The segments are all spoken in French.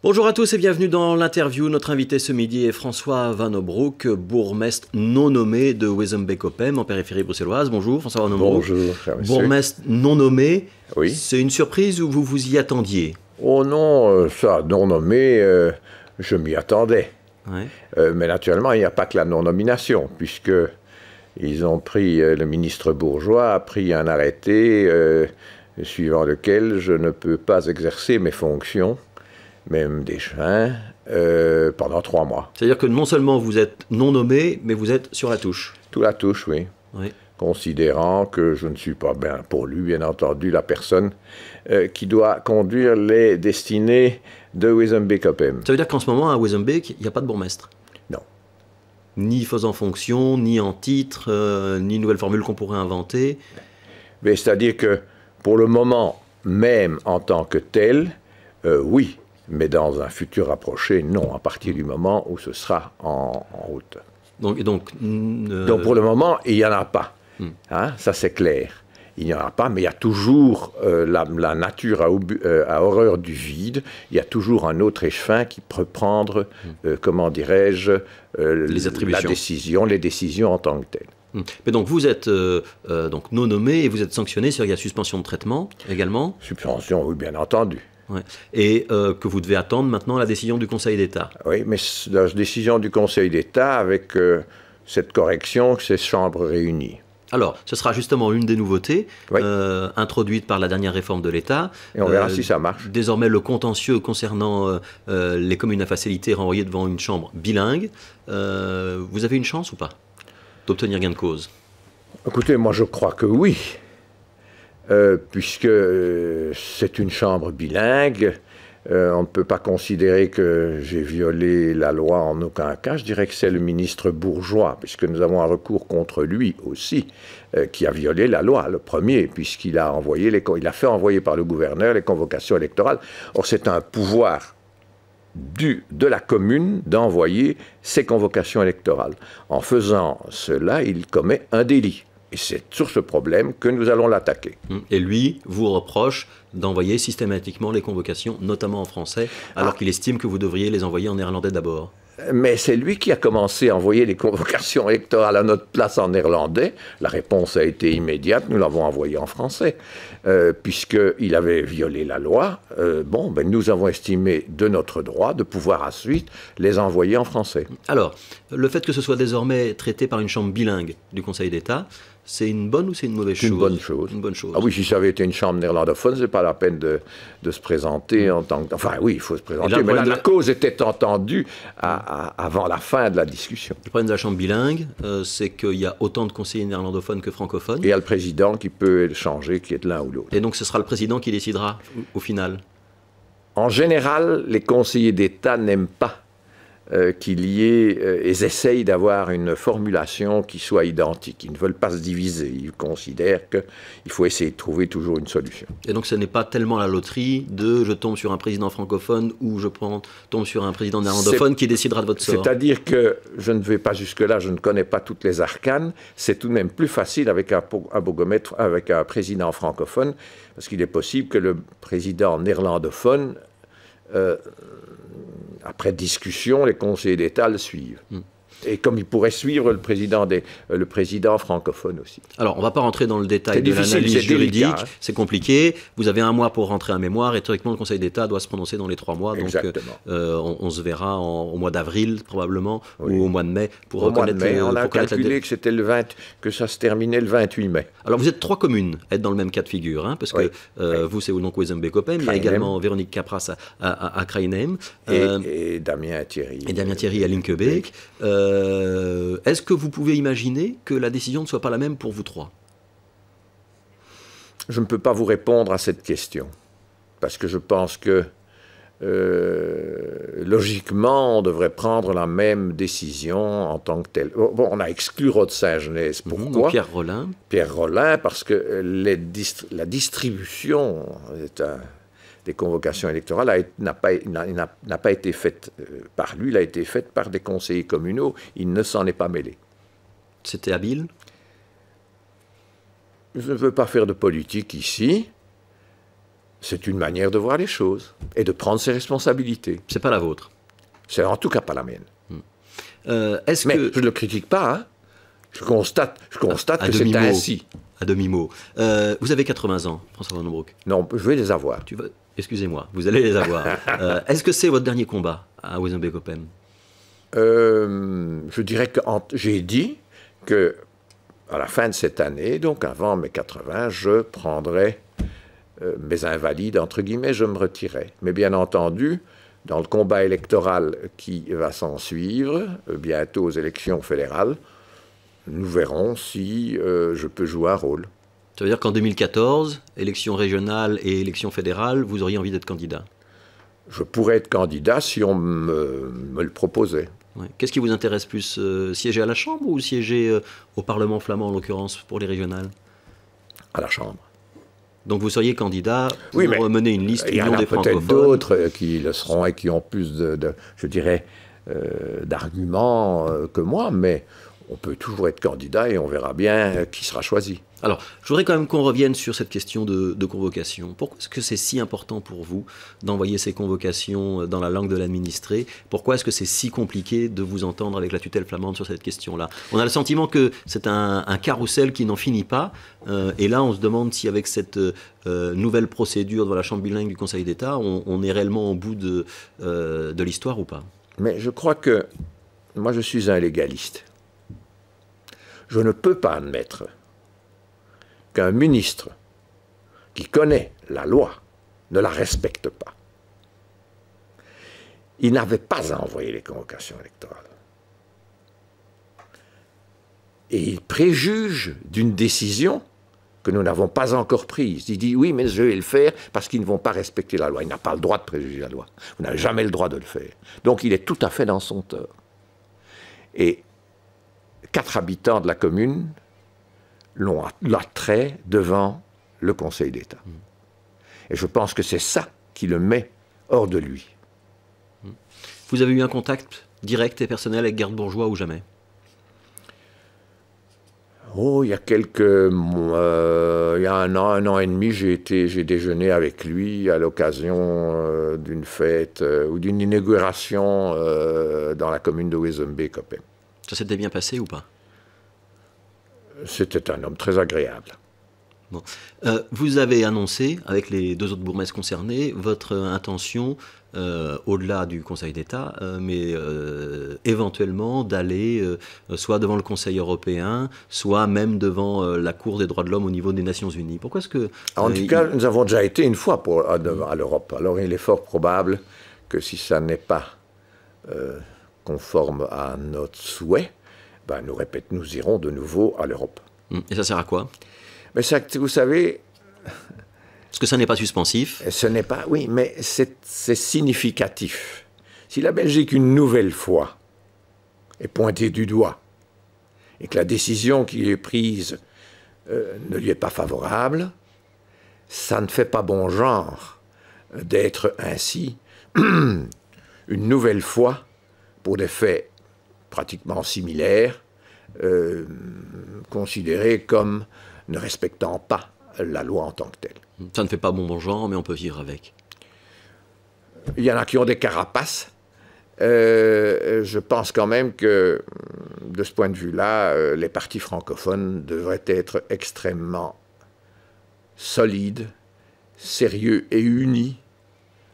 Bonjour à tous et bienvenue dans l'interview. Notre invité ce midi est François Van Obroek, bourgmestre non nommé de Wezenbeek-Oppem en périphérie bruxelloise. Bonjour François Van Obroek. Bonjour, cher monsieur. Bourgmestre non nommé, Oui. C'est une surprise ou vous vous y attendiez? Oh non, ça, non nommé, je m'y attendais. Ouais. Mais naturellement, il n'y a pas que la non-nomination, puisque ils ont pris, le ministre Bourgeois a pris un arrêté suivant lequel je ne peux pas exercer mes fonctions, même d'échevin, pendant 3 mois. C'est-à-dire que non seulement vous êtes non nommé, mais vous êtes sur la touche. Tout la touche, oui. Oui. Considérant que je ne suis pas, pour lui, bien entendu, la personne qui doit conduire les destinées de Wezenbeek-Oppem. Ça veut dire qu'en ce moment, à Wezenbeek, il n'y a pas de bourgmestre? Non. Ni faisant fonction, ni en titre, ni nouvelle formule qu'on pourrait inventer. Mais c'est-à-dire que, pour le moment, même en tant que tel, oui. Mais dans un futur rapproché, non, à partir du moment où ce sera en route. Donc pour le moment, il n'y en a pas. Hein, ça, c'est clair. Il n'y en a pas, mais il y a toujours la nature a horreur du vide. Il y a toujours un autre échevin qui peut prendre, comment dirais-je, les décisions en tant que telles. Mais donc vous êtes donc non nommé et vous êtes sanctionné, c'est-à-dire qu'il y a suspension de traitement également. Suspension, oui, bien entendu. Ouais. Et que vous devez attendre maintenant la décision du Conseil d'État. Oui, mais la décision du Conseil d'État avec cette correction que ces chambres réunies. Alors, ce sera justement une des nouveautés oui. Introduites par la dernière réforme de l'État. Et on verra si ça marche. Désormais, le contentieux concernant les communes à facilité renvoyées devant une chambre bilingue. Vous avez une chance ou pas d'obtenir gain de cause? Écoutez, moi je crois que oui. Puisque c'est une chambre bilingue, on ne peut pas considérer que j'ai violé la loi en aucun cas. Je dirais que c'est le ministre Bourgeois, puisque nous avons un recours contre lui aussi, qui a violé la loi, le premier, puisqu'il a fait envoyer par le gouverneur les convocations électorales. Or, c'est un pouvoir de la commune d'envoyer ces convocations électorales. En faisant cela, il commet un délit. Et c'est sur ce problème que nous allons l'attaquer. Et lui vous reproche d'envoyer systématiquement les convocations, notamment en français, alors qu'il estime que vous devriez les envoyer en néerlandais d'abord. Mais c'est lui qui a commencé à envoyer les convocations électorales à notre place en néerlandais. La réponse a été immédiate, nous l'avons envoyé en français. Puisqu'il avait violé la loi, nous avons estimé de notre droit de pouvoir ensuite les envoyer en français. Alors, le fait que ce soit désormais traité par une chambre bilingue du Conseil d'État, c'est une bonne ou c'est une mauvaise chose? Une bonne chose. Une bonne chose. Ah oui, si ça avait été une chambre néerlandophone, c'est pas la peine de se présenter en tant que... Enfin oui, il faut se présenter, là, mais la cause était entendue avant la fin de la discussion. Le problème de la chambre bilingue, c'est qu'il y a autant de conseillers néerlandophones que francophones. Et il y a le président qui peut changer, qui est l'un ou l'autre. Et donc ce sera le président qui décidera au final? En général, les conseillers d'État n'aiment pas qu'il y ait, ils essayent d'avoir une formulation qui soit identique. Ils ne veulent pas se diviser. Ils considèrent qu'il faut essayer de trouver toujours une solution. Et donc ce n'est pas tellement la loterie de je tombe sur un président francophone ou je tombe sur un président néerlandophone qui décidera de votre sort? C'est-à-dire que je ne vais pas jusque-là, je ne connais pas toutes les arcanes. C'est tout de même plus facile avec un bourgmestre, avec un président francophone, parce qu'il est possible que le président néerlandophone... après discussion, les conseillers d'État le suivent. Et comme il pourrait suivre le président francophone aussi. Alors, on ne va pas rentrer dans le détail de l'analyse juridique, c'est compliqué. Vous avez 1 mois pour rentrer un mémoire, et théoriquement, le Conseil d'État doit se prononcer dans les 3 mois. Exactement. Donc, on se verra au mois d'avril, probablement, ou au mois de mai, pour reconnaître... On a calculé que ça se terminait le 28 mai. Alors, vous êtes 3 communes à être dans le même cas de figure, hein, parce que vous, c'est donc Wezenbeek-Oppem, il y a également Véronique Capras à Kraïnem. Et Damien Thierry. Et Damien Thierry à Linkebeek. Est-ce que vous pouvez imaginer que la décision ne soit pas la même pour vous 3? Je ne peux pas vous répondre à cette question, parce que je pense que logiquement, on devrait prendre la même décision en tant que telle. Bon, on a exclu Rode Saint-Genès. Pourquoi? Pierre Rollin. Pierre Rollin, parce que la distribution des convocations électorales n'a pas été faite par lui, elle a été faite par des conseillers communaux. Il ne s'en est pas mêlé. C'était habile? Je ne veux pas faire de politique ici, C'est une manière de voir les choses et de prendre ses responsabilités. C'est pas la vôtre. C'est en tout cas pas la mienne. Mais je ne le critique pas, hein. Je constate que c'est ainsi. À demi-mot. Vous avez 80 ans, François Van Houmbrouck. Non, je vais les avoir. Excusez-moi, vous allez les avoir. Est-ce que c'est votre dernier combat à Wezenbeek-Oppem? Je dirais que j'ai dit que à la fin de cette année, donc avant mes 80, je prendrais mes invalides, entre guillemets, je me retirais. Mais bien entendu, dans le combat électoral qui va s'en suivre, bientôt aux élections fédérales, nous verrons si je peux jouer un rôle. Ça veut dire qu'en 2014, élections régionales et élections fédérales, vous auriez envie d'être candidat? Je pourrais être candidat si on me le proposait. Ouais. Qu'est-ce qui vous intéresse plus, siéger à la Chambre ou siéger au Parlement flamand, en l'occurrence, pour les régionales? À la Chambre. Donc vous seriez candidat pour mener une liste union des francophones? Il y en a peut-être d'autres qui le seront et qui ont plus je dirais, d'arguments que moi, mais on peut toujours être candidat et on verra bien qui sera choisi. Alors, je voudrais quand même qu'on revienne sur cette question de convocation. Pourquoi est-ce que c'est si important pour vous d'envoyer ces convocations dans la langue de l'administré? Pourquoi est-ce que c'est si compliqué de vous entendre avec la tutelle flamande sur cette question-là? On a le sentiment que c'est un carrousel qui n'en finit pas. Et là, on se demande si avec cette nouvelle procédure devant la Chambre bilingue du Conseil d'État, on est réellement au bout de l'histoire ou pas? Mais je crois que moi, je suis un légaliste. Je ne peux pas admettre qu'un ministre qui connaît la loi ne la respecte pas. Il n'avait pas à envoyer les convocations électorales. Et il préjuge d'une décision que nous n'avons pas encore prise. Il dit oui, mais je vais le faire parce qu'ils ne vont pas respecter la loi. Il n'a pas le droit de préjuger la loi. Vous n'avez jamais le droit de le faire. Donc il est tout à fait dans son tort. Et 4 habitants de la commune l'ont attrait devant le Conseil d'État. Et je pense que c'est ça qui le met hors de lui. Vous avez eu un contact direct et personnel avec Gerd Bourgeois ou jamais? Oh, il y a quelques mois, il y a un an et demi, j'ai déjeuné avec lui à l'occasion d'une fête ou d'une inauguration dans la commune de Wezenbeek-Oppem. Ça s'était bien passé ou pas? C'était un homme très agréable. Bon. Vous avez annoncé, avec les 2 autres bourgmestres concernés, votre intention, au-delà du Conseil d'État, mais éventuellement d'aller soit devant le Conseil européen, soit même devant la Cour des droits de l'homme au niveau des Nations Unies. Pourquoi est-ce que... En tout cas, nous avons déjà été une fois à l'Europe. Alors il est fort probable que si ça n'est pas conforme à notre souhait, ben, nous irons de nouveau à l'Europe. Et ça sert à quoi? Mais ça, vous savez... Parce que ça n'est pas suspensif. Ce n'est pas... Oui, mais c'est significatif. Si la Belgique, une nouvelle fois, est pointée du doigt, et que la décision qui est prise ne lui est pas favorable, ça ne fait pas bon genre d'être ainsi, une nouvelle fois, pour des faits pratiquement similaires, considérés comme ne respectant pas la loi en tant que telle. Ça ne fait pas bon genre, mais on peut vivre avec. Il y en a qui ont des carapaces. Je pense quand même que, de ce point de vue-là, les partis francophones devraient être extrêmement solides, sérieux et unis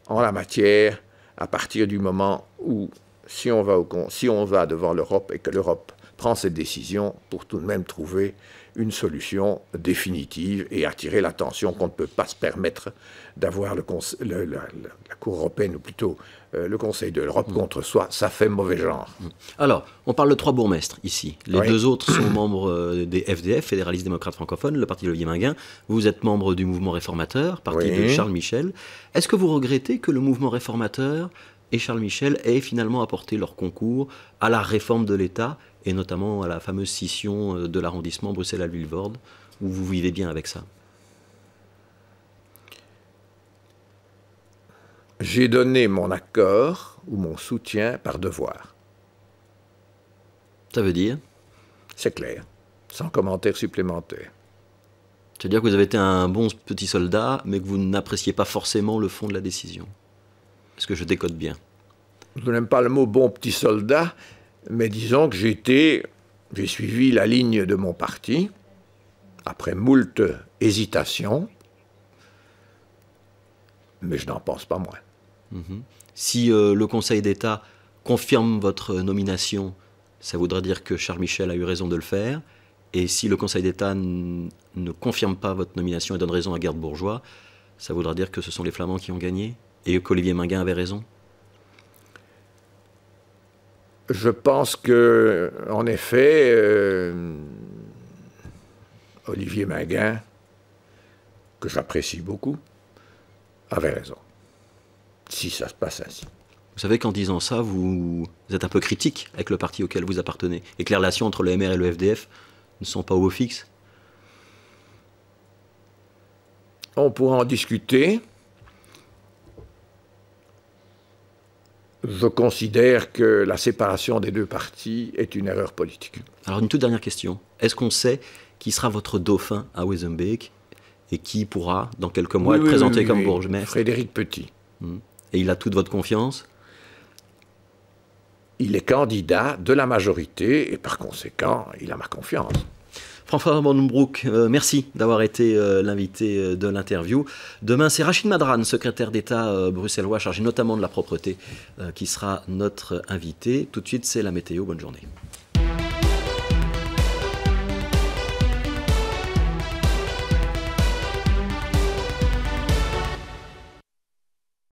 en la matière, à partir du moment où, si on va devant l'Europe et que l'Europe prend cette décision, pour tout de même trouver une solution définitive et attirer l'attention qu'on ne peut pas se permettre d'avoir la Cour européenne, ou plutôt le Conseil de l'Europe contre soi. Ça fait mauvais genre. Alors, on parle de 3 bourgmestres ici. Les 2 autres sont membres des FDF, Fédéralistes démocrates francophones, le parti de Olivier Minguin. Vous êtes membre du mouvement réformateur, parti de Charles Michel. Est-ce que vous regrettez que le mouvement réformateur et Charles Michel aient finalement apporté leur concours à la réforme de l'État, et notamment à la fameuse scission de l'arrondissement Bruxelles-Vilvoorde, où vous vivez bien avec ça? J'ai donné mon accord ou mon soutien par devoir. Ça veut dire? C'est clair, sans commentaire supplémentaire. C'est-à-dire que vous avez été un bon petit soldat, mais que vous n'appréciez pas forcément le fond de la décision. Est-ce que je décode bien? Je n'aime pas le mot bon petit soldat, mais disons que j'ai suivi la ligne de mon parti, après moult hésitations, mais je n'en pense pas moins. Si le Conseil d'État confirme votre nomination, ça voudra dire que Charles Michel a eu raison de le faire. Et si le Conseil d'État ne confirme pas votre nomination et donne raison à Gerd Bourgeois, ça voudra dire que ce sont les Flamands qui ont gagné et qu'Olivier Minguin avait raison? Je pense que, en effet, Olivier Minguin, que j'apprécie beaucoup, avait raison. Si ça se passe ainsi. Vous savez qu'en disant ça, vous êtes un peu critique avec le parti auquel vous appartenez et que les relations entre le MR et le FDF ne sont pas au beau fixe. On pourra en discuter. Je considère que la séparation des deux partis est une erreur politique. Alors une toute dernière question. Est-ce qu'on sait qui sera votre dauphin à Wezenbeek et qui pourra, dans quelques mois, être présenté comme bourgmestre? Frédéric Petit. Et il a toute votre confiance? Il est candidat de la majorité et par conséquent, il a ma confiance. François Van den Broek, merci d'avoir été l'invité de l'interview. Demain, c'est Rachid Madran, secrétaire d'État bruxellois, chargé notamment de la propreté, qui sera notre invité. Tout de suite, c'est la météo. Bonne journée.